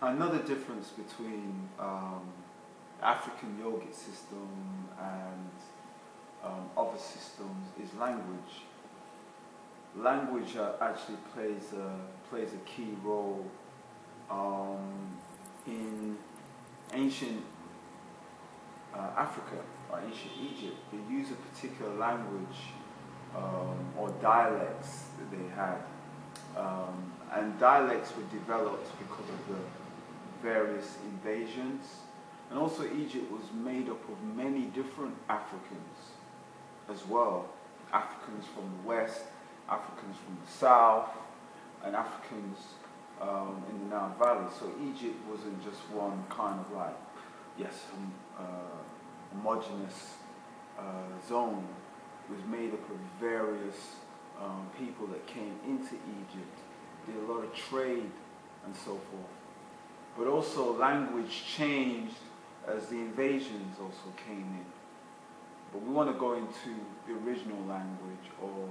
Another difference between African yogic system and other systems is language. Language actually plays a key role in ancient Africa or ancient Egypt. They use a particular language or dialects that they had, and dialects were developed because of the various invasions, and also Egypt was made up of many different Africans as well. Africans from the west, Africans from the south, and Africans in the Nile Valley. So Egypt wasn't just one kind of like, yes, homogeneous zone. It was made up of various people that came into Egypt, did a lot of trade and so forth. But also language changed as the invasions also came in. But we want to go into the original language, or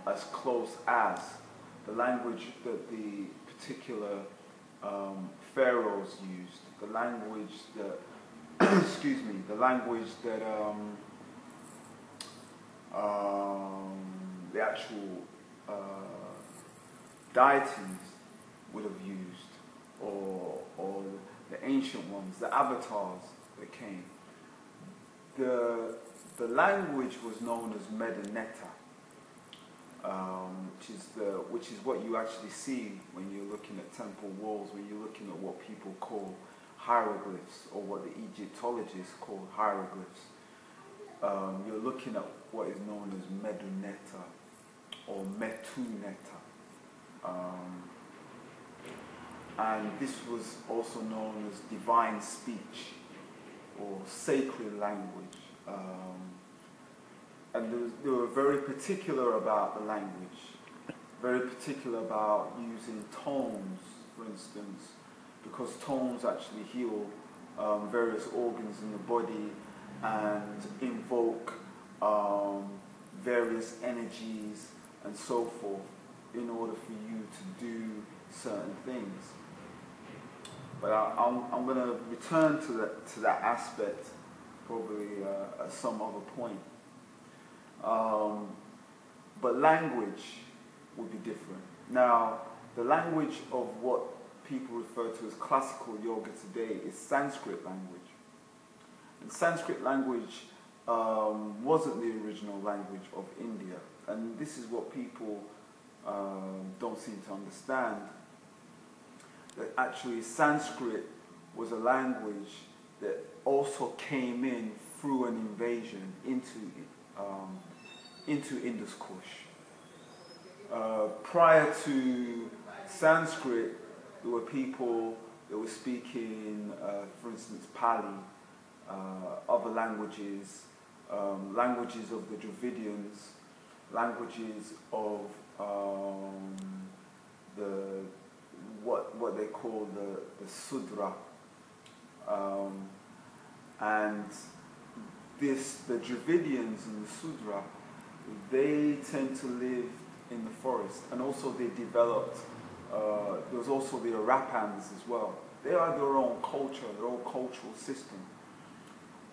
as close as the language that the particular pharaohs used, the language that, excuse me, the language that the actual deities would have used, or the ancient ones, the avatars that came. The language was known as Medineta, which is what you actually see when you're looking at temple walls, when you're looking at what people call hieroglyphs, or what the Egyptologists call hieroglyphs. You're looking at what is known as Meduneta or Metuneta. And this was also known as divine speech or sacred language. And they were very particular about the language, very particular about using tones, for instance, because tones actually heal various organs in the body and invoke various energies and so forth in order for you to do certain things. But I'm going to return to that aspect probably at some other point. But language would be different. Now, the language of what people refer to as classical yoga today is Sanskrit language. And Sanskrit language wasn't the original language of India. And this is what people don't seem to understand. That actually Sanskrit was a language that also came in through an invasion into Indus Kush. Prior to Sanskrit, there were people that were speaking, for instance, Pali, other languages, languages of the Dravidians, languages of what they call the Sudra, and the Dravidians and the Sudra, they tend to live in the forest, and also they developed. There was also the Arapans as well. They are their own culture, their own cultural system.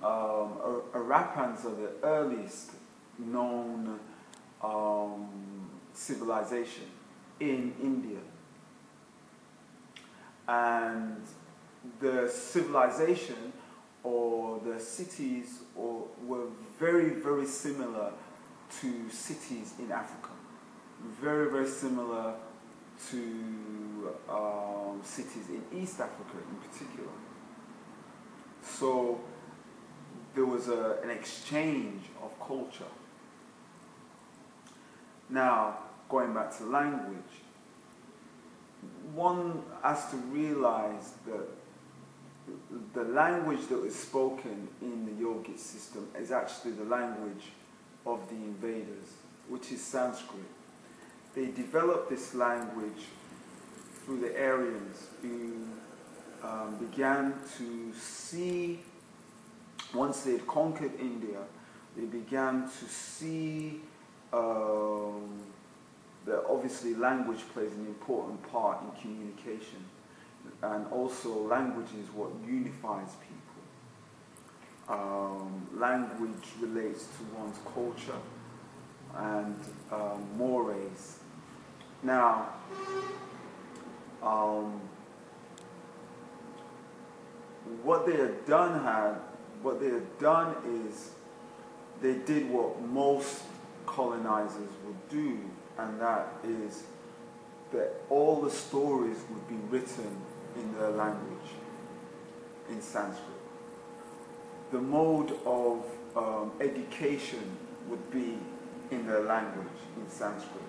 Arapans are the earliest known civilization in India. And the civilization or the cities were very, very similar to cities in Africa. Very, very similar to cities in East Africa in particular. So there was an exchange of culture. Now, going back to language, one has to realize that the language that was spoken in the yogic system is actually the language of the invaders, which is Sanskrit. They developed this language through the Aryans, who began to see, once they had conquered India, they began to see that obviously language plays an important part in communication. and also language is what unifies people. Language relates to one's culture and mores. Now, what they had done is they did what most colonizers would do, and that is that all the stories would be written in their language, in Sanskrit. The mode of education would be in their language, in Sanskrit.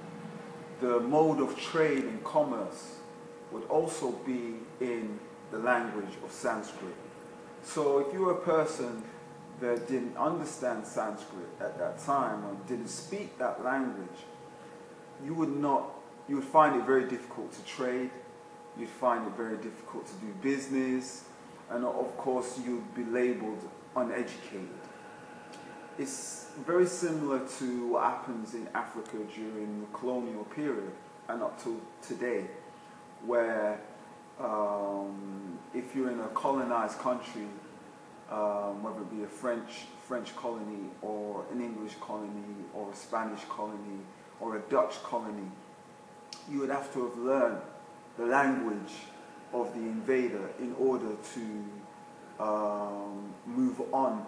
The mode of trade and commerce would also be in the language of Sanskrit. So if you were a person that didn't understand Sanskrit at that time or didn't speak that language, you would find it very difficult to trade, you'd find it very difficult to do business, and of course you'd be labeled uneducated. It's very similar to what happens in Africa during the colonial period and up to today, where if you're in a colonized country, whether it be a French colony or an English colony or a Spanish colony or a Dutch colony, you would have to have learned the language of the invader in order to move on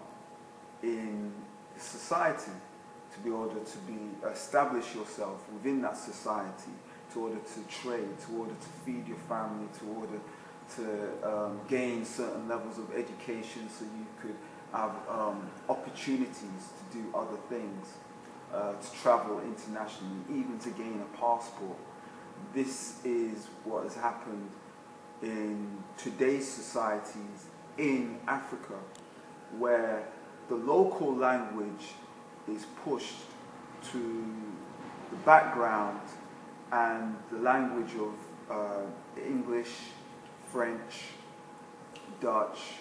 in society, to be able to establish yourself within that society, to order to trade, to order to feed your family, to order to gain certain levels of education so you could have opportunities to do other things, to travel internationally, even to gain a passport. This is what has happened in today's societies in Africa, where the local language is pushed to the background and the language of English, French, Dutch,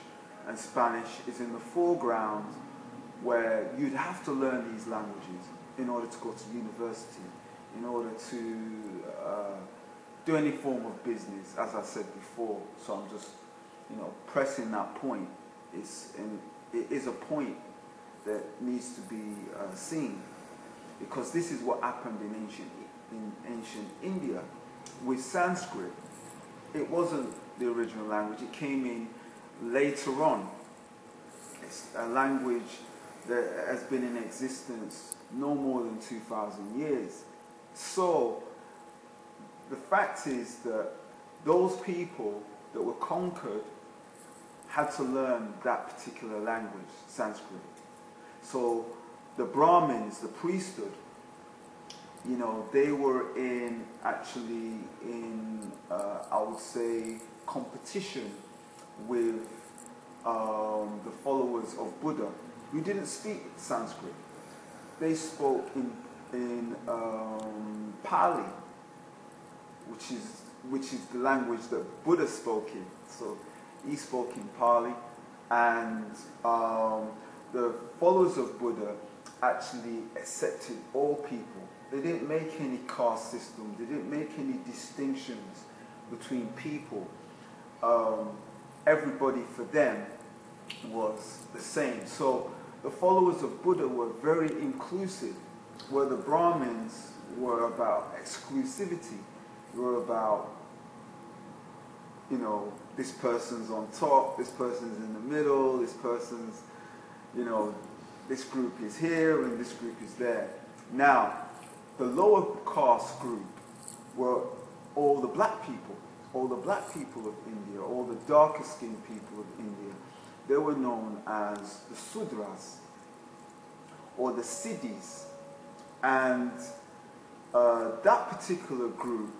and Spanish is in the foreground, where you'd have to learn these languages in order to go to university, in order to do any form of business, as I said before. So I'm just, pressing that point. It is a point that needs to be seen, because this is what happened in ancient India with Sanskrit. It wasn't the original language. It came in later on. It's a language that has been in existence no more than 2,000 years. So the fact is that those people that were conquered had to learn that particular language, Sanskrit. So the Brahmins, the priesthood, they were actually in I would say, competition with the followers of Buddha, who didn't speak Sanskrit. They spoke in Pali, which is the language that Buddha spoke in. So he spoke in Pali, and the followers of Buddha actually accepted all people. They didn't make any caste system. They didn't make any distinctions between people. Everybody for them was the same. So the followers of Buddha were very inclusive, where the Brahmins were about exclusivity. They were about, this person's on top, this person's in the middle, this person's, this group is here and this group is there. Now, the lower caste group were all the black people of India, all the darker skinned people of India. They were known as the Sudras or the Siddhis. And that particular group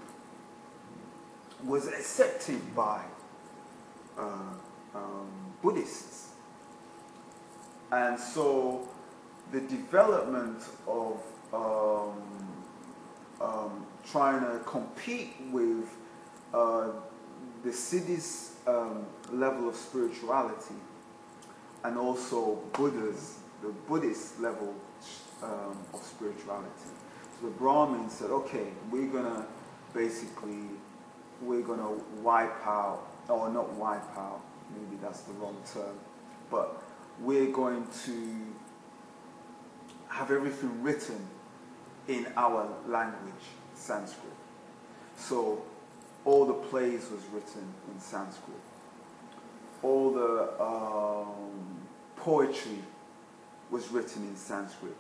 was accepted by Buddhists. And so the development of trying to compete with the Siddhis' level of spirituality and also the Buddhist level of spirituality. So the Brahmins said, okay, we're gonna wipe out or not wipe out, maybe that's the wrong term, but we're going to have everything written in our language, Sanskrit. So all the plays was written in Sanskrit. All the poetry was written in Sanskrit.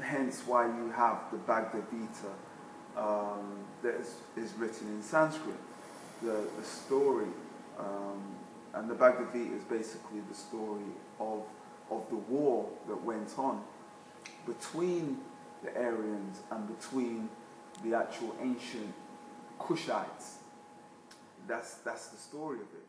Hence why you have the Bhagavad Gita that is written in Sanskrit. The story, and the Bhagavad Gita is basically the story of the war that went on between the Aryans and between the actual ancient Kushites. That's the story of it.